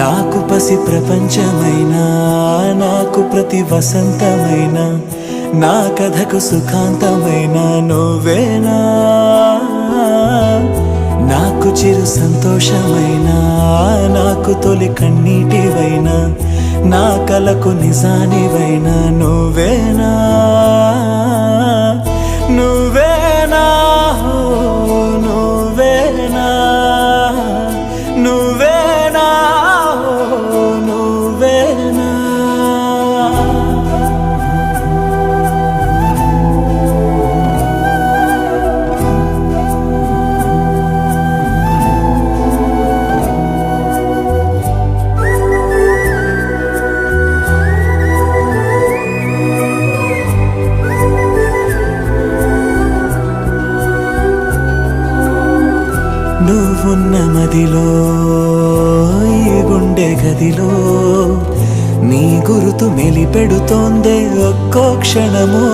నాకు పసి ప్రపంచమైనా నాకు ప్రతి వసంతమైన నా కథకు సుఖాంతమైన నువ్వేనా నాకు చిరు సంతోషమైన నాకు తొలి కన్నీటివైనా నా కలకు నిజానివైనా నువ్వేనా నువ్వేనా నువ్వేనా నువ్వేనా నువ్వేనా నువ్వున్న మదిలో ఈ గుండె గదిలో నీ గురుతు మెలిపెడుతోందే ఒక్కో క్షణము.